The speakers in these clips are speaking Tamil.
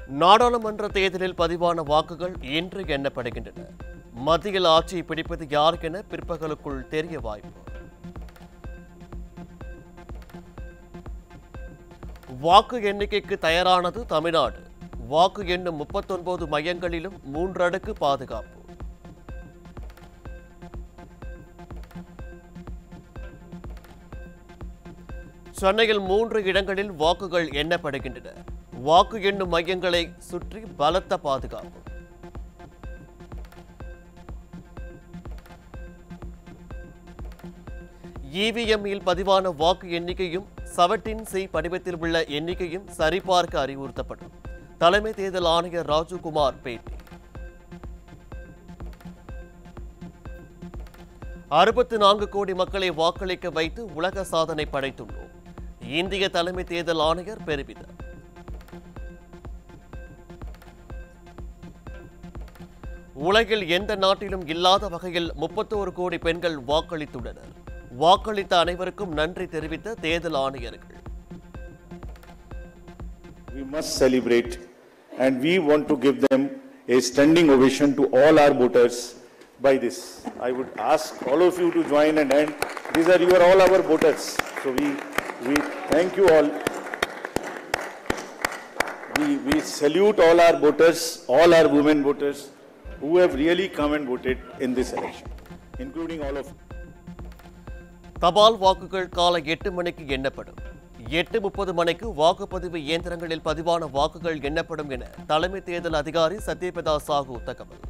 நாடாளுமன்ற தேர்தலில் பதிவான வாக்குகள் இன்று எண்ணப்படுகின்றன. மத்தியில் ஆட்சியை பிடிப்பது யார் என பிற்பகலுக்குள் தெரிய வாய்ப்பு. வாக்கு எண்ணிக்கைக்கு தயாரானது தமிழ்நாடு. வாக்கு எண்ணும் 39 மையங்களிலும் 3 அடுக்கு பாதுகாப்பு. சென்னையில் 3 இடங்களில் வாக்குகள் எண்ணப்படுகின்றன. வாக்கு எண்ணும் மையங்களை சுற்றி பலத்த பாதுகாப்பு. இவிஎம்மில் பதிவான வாக்கு எண்ணிக்கையும் 17C படிவத்தில் உள்ள எண்ணிக்கையும் சரிபார்க்க அறிவுறுத்தப்படும். தலைமை தேர்தல் ஆணையர் ராஜுகுமார் பேட்டி. 64 கோடி மக்களை வாக்களிக்க வைத்து உலக சாதனை படைத்துள்ளோம். இந்திய தலைமை தேர்தல் ஆணையர் பெருமிதம். உலகில் எந்த நாட்டிலும் இல்லாத வகையில் 31 கோடி பெண்கள் வாக்களித்துள்ளனர். வாக்களித்த அனைவருக்கும் நன்றி தெரிவித்த தேர்தல் ஆணையர்கள். We must celebrate and we want to give them a standing ovation to all our voters by this. I would ask all of you to join and end. These are all our voters. So we thank you all. We salute all our voters, all our women voters who have really come and voted in this election, including all of you. தபால் வாக்குகள் காலை 8 மணிக்கு எண்ணப்படும். 8:30 மணிக்கு வாக்குப்பதிவு இயந்திரங்களில் பதிவான வாக்குகள் எண்ணப்படும் என தலைமை தேர்தல் அதிகாரி சத்யபிரதா சாஹூ தகவல்.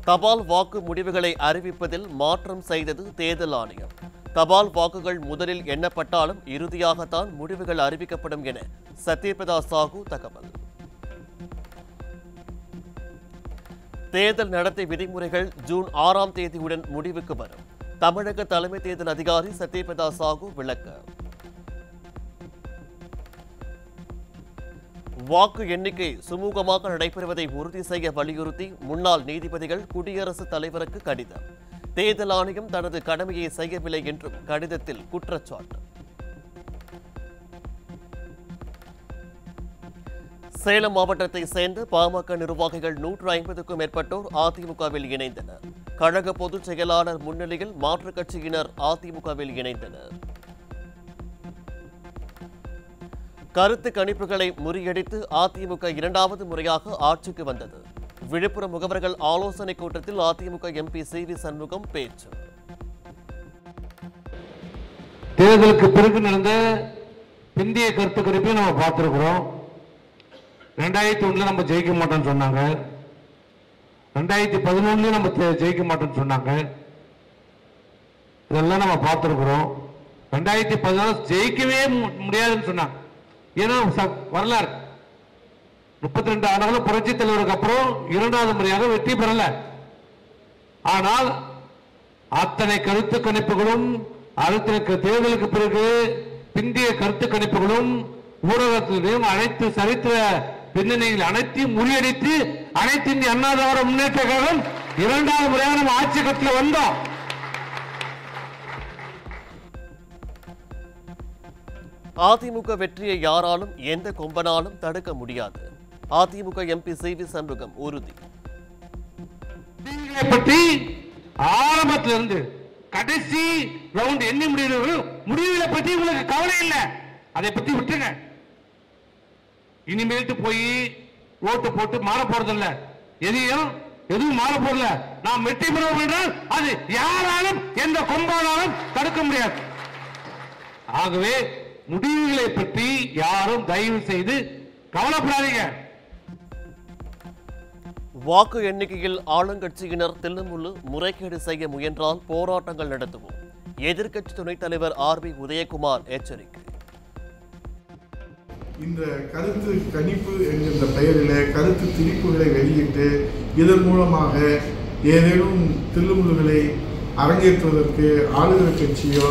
தபால் வாக்கு முடிவுகளை அறிவிப்பதில் மாற்றம் செய்தது தேர்தல் ஆணையம். தபால் வாக்குகள் முதலில் எண்ணப்பட்டாலும் இறுதியாகத்தான் முடிவுகள் அறிவிக்கப்படும் என சத்யபிரதா சாஹூ தகவல். தேர்தல் நடத்தை விதிமுறைகள் ஜூன் 6ஆம் தேதியுடன் முடிவுக்கு வரும். தமிழக தலைமை தேர்தல் அதிகாரி சத்யபிரதா சாஹூ விளக்கம். வாக்கு எண்ணிக்கை சுமூகமாக நடைபெறுவதை உறுதி செய்ய வலியுறுத்தி முன்னாள் நீதிபதிகள் குடியரசுத் தலைவருக்கு கடிதம். தேர்தல் ஆணையம் தனது கடமையை செய்யவில்லை என்றும் கடிதத்தில் குற்றச்சாட்டு. சேலம் மாவட்டத்தை சேர்ந்த பாமக நிர்வாகிகள் 150க்கும் மேற்பட்டோர் அதிமுகவில் இணைந்தனர். கழக பொதுச் செயலாளர் முன்னிலையில் மாற்றுக் கட்சியினர் அதிமுகவில் இணைந்தனர். கருத்து கணிப்புகளை முறியடித்து அதிமுக 2வது முறையாக ஆட்சிக்கு வந்தது. விழுப்புரம் முகவர்கள் ஆலோசனை கூட்டத்தில் அதிமுக எம்பி சி.வி. சண்முகம் பேச்சு. தேர்தலுக்கு பிறகு நடந்த பிந்தைய கருத்து கணிப்பை நம்ம பார்த்திருக்கிறோம். 2001 நம்ம ஜெயிக்க மாட்டோம்னு சொன்னாங்க. 2011 நம்ம ஜெயிக்க மாட்டோம்னு சொன்னாங்க. இதெல்லாம் நம்ம பார்த்திருக்கிறோம். 2014 ஜெயிக்கவே முடியாதுன்னு சொன்னாங்க. ஏன்னா வரலாறு 32 ஆண்டுகள் புரட்சி தலைவருக்கு அப்புறம் 2வது முறையாக வெற்றி பெறல. ஆனால் அத்தனை கருத்து கணிப்புகளும் அடுத்த தேர்தலுக்கு பிறகு பிந்திய கருத்து கணிப்புகளும் ஊடகத்திலும் அனைத்து சரித்திர பின்னணியில் அனைத்தையும் முறியடித்து அனைத்து இந்திய அண்ணா திராவிட முன்னேற்ற கழகம் 2வது முறையாக நம்ம ஆட்சி கட்டில வந்தோம். அதிமுக வெற்றியை யாராலும் எந்த கொம்பனாலும் தடுக்க முடியாது. AIADMK MP CV. சண்முகம் உறுதி. பற்றி ஆரம்பத்திலிருந்து கடைசி ரவுண்ட் எண்ணி முடிவுகளை பற்றி உங்களுக்கு கவலை இல்லை. அதை பத்தி விட்டுங்க. இனிமேட்டு போய் ஓட்டு போட்டு மாற போறதில்ல. எதுவும் மாற போறல. நாம் வெற்றி பெறுவோம் என்றால் அது யாராலும் எந்த கொம்பானாலும் தடுக்க முடியாது. ஆகவே முடிவுகளை பற்றி யாரும் தயவு செய்து கவலைப்படாதீங்க. வாக்கு எண்ணிக்கையில் ஆளுங்கட்சியினர் தில்லுமுள்ளு முறைகேடு செய்ய முயன்றால் போராட்டங்கள் நடத்துவோம். எதிர்க்கட்சி துணைத் தலைவர் ஆர்.பி. உதயகுமார் எச்சரிக்கை. இந்த கருத்து கணிப்பு என்கின்ற பெயரில் கருத்து திணிப்புகளை வெளியிட்டு இதன் மூலமாக ஏதேனும் தில்லுமுள்ளுகளை அரங்கேற்றுவதற்கு ஆளுநர் கட்சியோ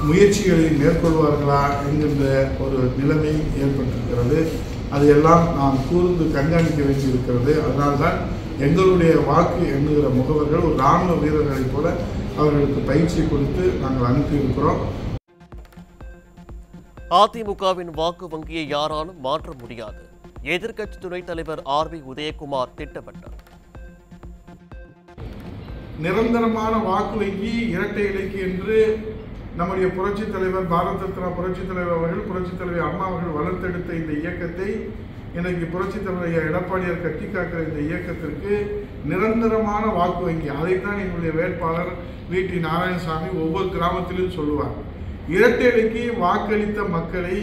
முயற்சிகளை மேற்கொள்வார்களா என்கின்ற ஒரு நிலைமை ஏற்பட்டிருக்கிறது. அதையெல்லாம் நாம் கூர்ந்து கண்காணிக்க வேண்டியிருக்கிறது. அதனால்தான் எங்களுடைய வாக்கு எண்ணுகிற முகவர்கள் ஒரு இராணுவ வீரர்களைப் போல அவர்களுக்கு பயிற்சி கொடுத்து நாங்கள் அனுப்பியிருக்கிறோம். அதிமுகவின் வாக்கு வங்கியை யாராலும் மாற்ற முடியாது. எதிர்க்கட்சி துணைத் தலைவர் RB உதயகுமார் திட்டவட்டம். நிரந்தரமான வாக்கு வங்கி இரட்டை இலைக்கு என்று நம்முடைய புரட்சித் தலைவர் பாரத ரத்னா புரட்சித் தலைவர் அவர்கள், புரட்சித் தலைவர் அம்மா அவர்கள் வளர்த்தெடுத்த இந்த இயக்கத்தை இன்னைக்கு புரட்சித் தலைவர் எடப்பாடியார் கட்டி காக்கிற இந்த இயக்கத்திற்கு நிரந்தரமான வாக்கு வங்கி, அதைத்தான் எங்களுடைய வேட்பாளர் VT நாராயணசாமி ஒவ்வொரு கிராமத்திலும் சொல்லுவார். இரட்டை இலைக்கு வாக்களித்த மக்களை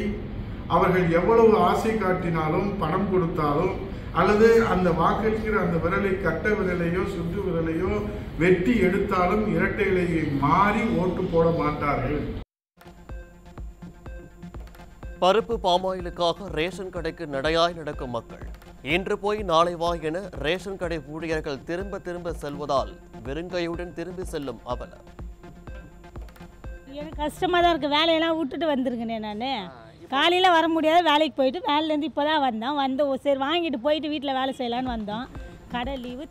அவர்கள் எவ்வளவு ஆசை காட்டினாலும், பணம் கொடுத்தாலும், அல்லது அந்த வாக்களிக்கிற அந்த விரலை, கட்ட விரலையோ சுற்று விரலையோ வெட்டி எடுத்தாலும் இரட்டை இலையை மாறி ஓட்டு போட மாட்டார்கள். பருப்பு பாமாயிலுக்காக ரேஷன் கடைக்கு நடையாய் நடக்கும் மக்கள். இன்று போய் நாளை வா என ரேஷன் கடை ஊழியர்கள் திரும்ப செல்வதால் வெறுங்கையுடன் திரும்பி செல்லும் அவல. எனக்கு கஷ்டமாக தான் இருக்குது. வேலையெல்லாம் விட்டுட்டு வந்திருக்கேனே நான். காலையில் வர முடியாது, வேலைக்கு போயிட்டு வேலையிலேருந்து இப்போ தான் வந்தோம். சரி வாங்கிட்டு போயிட்டு வீட்டில் வேலை செய்யலான்னு வந்தோம். கடை லீவு.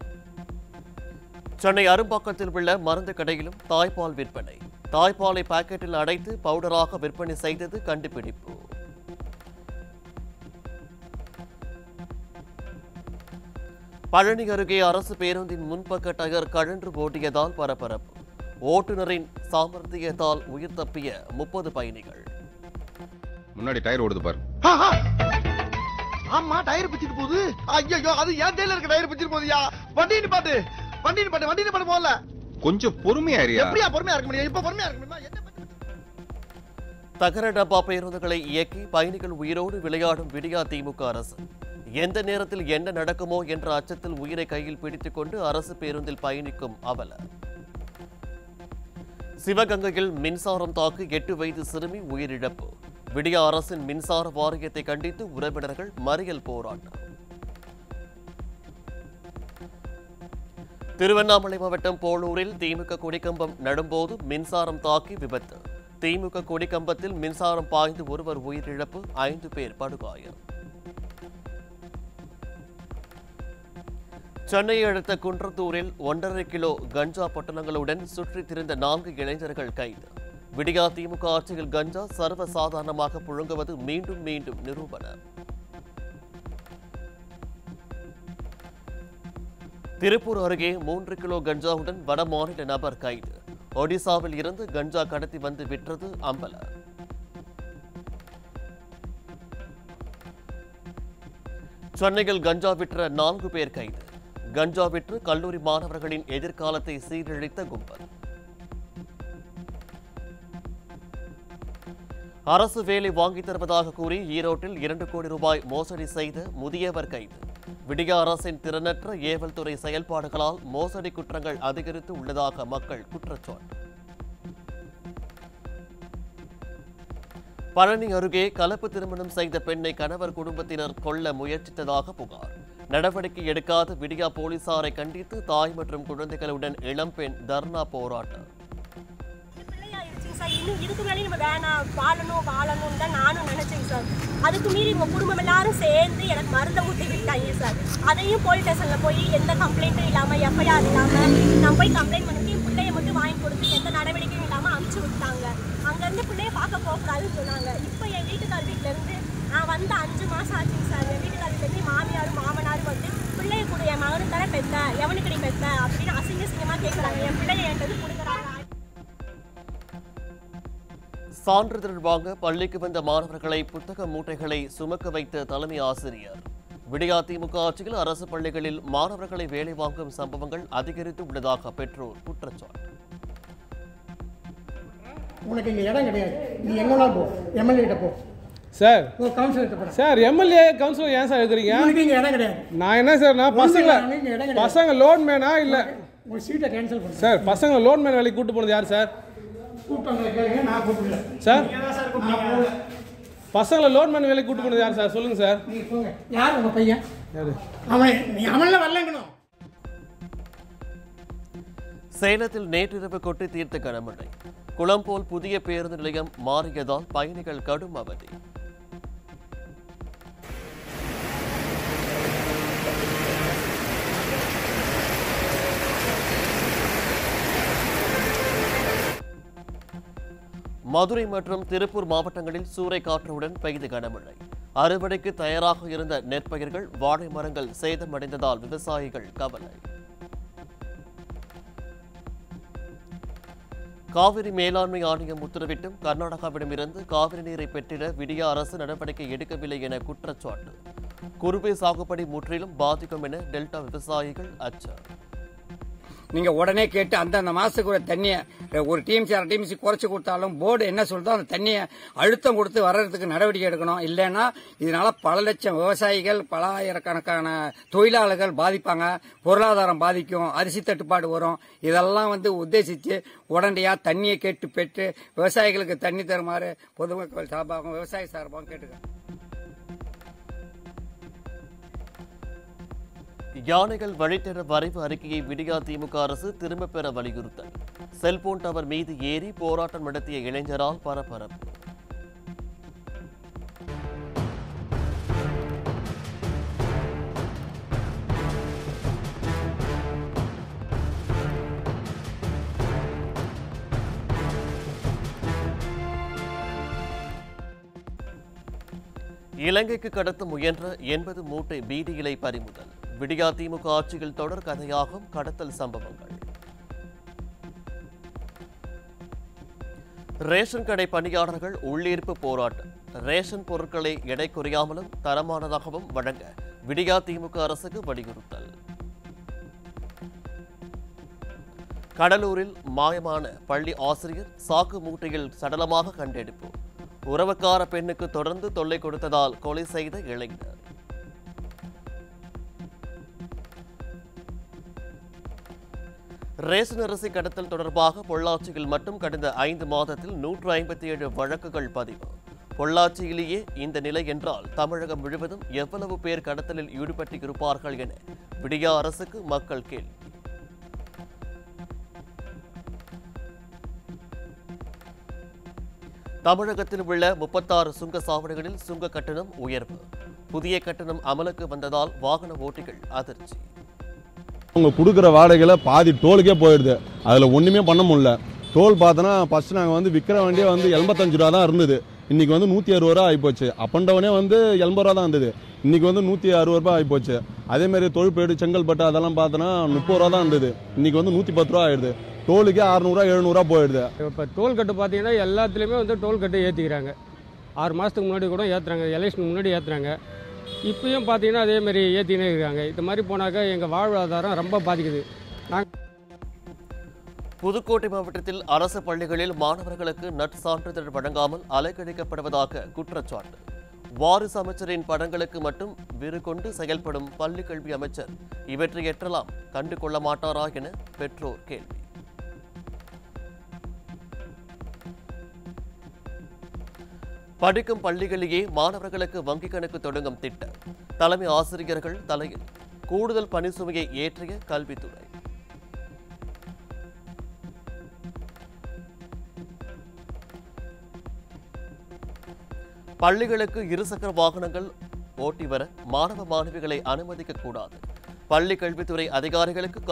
சென்னை அரும்பாக்கத்தில் உள்ள மருந்து கடையிலும் தாய்ப்பால் விற்பனை. தாய்ப்பாலை பாக்கெட்டில் அடைத்து பவுடராக விற்பனை செய்தது கண்டுபிடிப்பு. பழனி அருகே அரசு பேருந்தின் முன்பக்க டயர் கழன்று ஓடியதால் பரபரப்பு. ஓட்டுநரின் சாமர்த்தியத்தால் உயிர் தப்பிய 30 பயணிகள். முன்னாடி டயர் ஓடுது பாரு. ஆமா, டயர் பிச்சிட்டு போகுது. ஐயோ, அது ஏன் டயர்ல இருக்க டயர் பிச்சிட்டு போகுதுயா. வண்டின்னு பாட்டு போல. கொஞ்சம் பொறுமையா இருயா. எப்படியா பொறுமையா இருக்க முடியும்? இப்ப பொறுமையா இருக்க முடியுமா? தகர டப்பா பேருந்துகளை இயக்கி பயணிகள் உயிரோடு விளையாடும் விடியா திமுக அரசு. எந்த நேரத்தில் என்ன நடக்குமோ என்ற அச்சத்தில் உயிரை கையில் பிடித்துக் கொண்டு அரசு பேருந்தில் பயணிக்கும் அவல. சிவகங்கையில் மின்சாரம் தாக்கி 8 வயது சிறுமி உயிரிழப்பு. விடியா அரசின் மின்சார வாரியத்தை கண்டித்து உறவினர்கள் மறியல் போராட்டம். திருவண்ணாமலை மாவட்டம் போளூரில் திமுக கொடிக்கம்பம் நடும்போது மின்சாரம் தாக்கி விபத்து. திமுக கொடிக்கம்பத்தில் மின்சாரம் பாய்ந்து ஒருவர் உயிரிழப்பு, 5 பேர் படுகாயம். சென்னையை அடுத்த குன்றத்தூரில் 1.5 கிலோ கஞ்சா பொட்டலங்களுடன் சுற்றித் திரிந்த 4 இளைஞர்கள் கைது. விடியா திமுக ஆட்சியில் கஞ்சா சர்வசாதாரணமாக புழங்குவது மீண்டும் நிரூபணம். திருப்பூர் அருகே 3 கிலோ கஞ்சாவுடன் வடமாநில நபர் கைது. ஒடிசாவில் இருந்து கஞ்சா கடத்தி வந்து விற்றது அம்பல. சென்னையில் கஞ்சா விற்ற 4 பேர் கைது. கஞ்சா விற்று கல்லூரி மாணவர்களின் எதிர்காலத்தை சீரழித்த கும்பல். அரசு வேலை வாங்கித் தருவதாக கூறி ஈரோட்டில் 2 கோடி ரூபாய் மோசடி செய்த முதியவர் கைது. விடியா அரசின் திறனற்ற ஏவல் துறை செயல்பாடுகளால் மோசடி குற்றங்கள் அதிகரித்து உள்ளதாக மக்கள் குற்றச்சாட்டு. பழனி அருகே கலப்பு திருமணம் செய்த பெண்ணை கணவர் குடும்பத்தினர் கொல்ல முயற்சித்ததாக புகார். நடவடிக்கை எடுக்காத விடியா போலீசாரை கண்டித்து தாய் மற்றும் குழந்தைகளுடன் இளம்பெண் தர்ணா போராட்டம். இன்னும் இதுக்கு மேலே நம்ம வேணாம், வாழணும் தான் நானும் நினைச்சேங்க சார். அதுக்கு மீறி உங்க குடும்பம் எல்லாரும் சேர்ந்து எனக்கு மருந்தை ஊற்றி விட்டாங்க சார். அதையும் போலீஸ் ஸ்டேஷன்ல போய் எந்த கம்ப்ளைண்ட்டும் இல்லாம, FIR இல்லாம நான் போய் கம்ப்ளைண்ட் பண்ணி பிள்ளைய மட்டும் வாங்கி கொடுத்து எந்த நடவடிக்கையும் இல்லாம அனுப்பிச்சு விட்டாங்க. அங்கிருந்து பிள்ளைய பார்க்க போகக்கூடாதுன்னு சொன்னாங்க. இப்போ என் வீட்டுக்கார் வீட்டுல இருந்து நான் வந்து 5 மாசம் ஆச்சுங்க சார். என் வீட்டுக்கார் வீட்டுல இருந்து மாமியாரும் மாமனாரும் வந்து பிள்ளைய கூட என் மகனுக்கு தர பெத்த, எவனுக்கு நீ பெத்த அப்படின்னு அசிங்கமா கேட்கறாங்க. என் பிள்ளைய என்கிட்ட கொடுக்குறாங்க. சான்றிதழ் வாங்க பள்ளிக்கு வந்த மாணவர்களை புத்தக மூட்டைகளை சுமக்க வைத்த தலைமை ஆசிரியர். விடியா திமுக ஆட்சியில் அரசு பள்ளிகளில் மாணவர்களை வேலை வாங்கும் சம்பவங்கள் அதிகரித்து உள்ளதாக பெற்றோர் குற்றச்சாட்டு. உனக்கு இங்க இடம் கிடையாது, நீ எங்கெல்லாம் போ, MLA கிட்ட போ சார். சார் MLA கவுன்சிலர் ஏன் சார் இருக்கிறீங்க? உனக்கு இங்க இடம் கிடையாது. நான் என்ன சார், நான் பசங்க லோன் மேனா இல்லை உங்க சீட்டை கேன்சல் பண்ணு சார். பசங்க லோன் மேன் வேலைக்கு கூட்டு போனது யார் சார்? நான் கூப்பிடல சார். பசங்களை லோன் மேன் வேலைக்கு கூட்டு போனது யார் சார்? சொல்லுங்க சார். நீ போங்க. யார் உங்க பையன்? அவன் நீ அவன்ல வரலங்கணும். சேலத்தில் நேற்றிரவு கொட்டி தீர்த்த கனமழை. குளம் போல் புதிய பேருந்து நிலையம் மாறியதால் பயணிகள் கடும் அவதி. மதுரை மற்றும் திருப்பூர் மாவட்டங்களில் சூறைக்காற்றுடன் பெய்த கனமழை. அறுவடைக்கு தயாராக இருந்த நெற்பயிர்கள், வாழை மரங்கள் சேதமடைந்ததால் விவசாயிகள் கவலை. காவிரி மேலாண்மை ஆணையம் உத்தரவிட்டும் கர்நாடகாவிடமிருந்து காவிரி நீரை பெற்றிட விடிய அரசு நடவடிக்கை எடுக்கவில்லை என குற்றச்சாட்டு. குறுவை சாகுபடி முற்றிலும் பாதிக்கும் என டெல்டா விவசாயிகள் அச்சம். நீங்க உடனே கேட்டு அந்தந்த மாசத்துக்கு ஒரு தண்ணியை ஒரு டிஎம்சி அரை டிஎம்சி குறைச்சு கொடுத்தாலும் போர்டு என்ன சொல்றதோ அந்த தண்ணியை அழுத்தம் கொடுத்து வர்றதுக்கு நடவடிக்கை எடுக்கணும். இல்லைன்னா இதனால பல லட்சம் விவசாயிகள், பல ஆயிரக்கணக்கான தொழிலாளர்கள் பாதிப்பாங்க, பொருளாதாரம் பாதிக்கும், அரிசி தட்டுப்பாடு வரும். இதெல்லாம் உத்தேசித்து உடனடியா தண்ணியை கேட்டு பெற்று விவசாயிகளுக்கு தண்ணி தருமாறு பொதுமக்கள் சார்பாகவும் விவசாய சார்பாகவும் கேட்டுக்க. யானைகள் வழித்தட வரைவு அறிக்கையை விடியா திமுக அரசு திரும்பப் பெற வலியுறுத்தல். செல்போன் டவர் மீது ஏறி போராட்டம் நடத்திய இளைஞரால் பரபரப்பு. இலங்கைக்கு கடத்த முயன்ற 80 மூட்டை பீடி இலை பறிமுதல். விடியா திமுக ஆட்சியில் தொடர் கதையாகும் கடத்தல் சம்பவங்கள். ரேஷன் கடை பணியாளர்கள் உள்ளீர்ப்பு போராட்டம். ரேஷன் பொருட்களை எடை குறையாமலும் தரமானதாகவும் வழங்க விடியா திமுக அரசுக்கு வலியுறுத்தல். கடலூரில் மாயமான பள்ளி ஆசிரியர் சாக்கு மூட்டையில் சடலமாக கண்டெடுப்பு. உறவுக்கார பெண்ணுக்கு தொடர்ந்து தொல்லை கொடுத்ததால் கொலை செய்த இளைஞர். ரேஷன் அரிசி கடத்தல் தொடர்பாக பொள்ளாச்சியில் மட்டும் கடந்த 5 மாதத்தில் 157 வழக்குகள் பதிவு. பொள்ளாச்சியிலேயே இந்த நிலை என்றால் தமிழகம் முழுவதும் எவ்வளவு பேர் கடத்தலில் ஈடுபட்டு இருப்பார்கள் என விடியா அரசுக்கு மக்கள் கேள்வி. தமிழகத்தில் உள்ள 36 சுங்க சாவடிகளில் சுங்க கட்டணம் உயர்வு. புதிய கட்டணம் அமலுக்கு வந்ததால் வாகன ஓட்டிகள் அதிர்ச்சி. அவங்க கொடுக்குற வாடகையில் பாதி டோலுக்கே போயிடுது. அதில் ஒன்றுமே பண்ண முடியல. டோல் பார்த்தோன்னா ஃபர்ஸ்ட் நாங்கள் விற்கிற வண்டியே 85 ரூபா தான் இருந்தது. இன்னைக்கு 160 ரூபா ஆகிப்போச்சு. அப் அண்ட் டவுனே 80 ரூபா தான் இருந்தது. இன்னைக்கு 160 ரூபா ஆகிப்போச்சு. அதேமாதிரி தொழிற்பேடு, செங்கல்பட்டு அதெல்லாம் பார்த்தோன்னா 30 ரூபா தான் இருந்தது. இன்னைக்கு 110 ரூபா ஆயிடுது. டோலுக்கே 600 700 போயிடுது. இப்போ டோல் கட்டு பார்த்தீங்கன்னா எல்லாத்துலேயுமே டோல் கட்டு ஏற்றிக்கிறாங்க. 6 மாதத்துக்கு முன்னாடி கூட ஏற்றுறாங்க, எலெக்ஷனுக்கு முன்னாடி ஏற்றுறாங்க. இப்பயும் பார்த்தீங்கன்னா அதேமாதிரி ஏற்றினே இருக்காங்க. இந்த மாதிரி போனாக்கா எங்கள் வாழ்வாதாரம் ரொம்ப பாதிக்குது. புதுக்கோட்டை மாவட்டத்தில் அரசு பள்ளிகளில் மாணவர்களுக்கு நற்சான்றிதழ் வழங்காமல் அலைக்கழிக்கப்படுவதாக குற்றச்சாட்டு. வாரிசு அமைச்சரின் படங்களுக்கு மட்டும் விருகொண்டு செயல்படும் பள்ளி கல்வி அமைச்சர் இவற்றை ஏற்றலாம் கண்டு கொள்ள மாட்டாரா என பெற்றோர் கேள்வி. படிக்கும் பள்ளிகளிலேயே மாணவர்களுக்கு வங்கிக் கணக்கு தொடங்கும் திட்டம். தலைமை ஆசிரியர்கள் தலையில் கூடுதல் பணி சுமையை ஏற்றிய கல்வித்துறை. பள்ளிகளுக்கு இருசக்கர வாகனங்கள் ஓட்டி வர மாணவ மாணவிகளை அனுமதிக்க கூடாது. பள்ளி கல்வித்துறை அதிகாரிகளுக்கு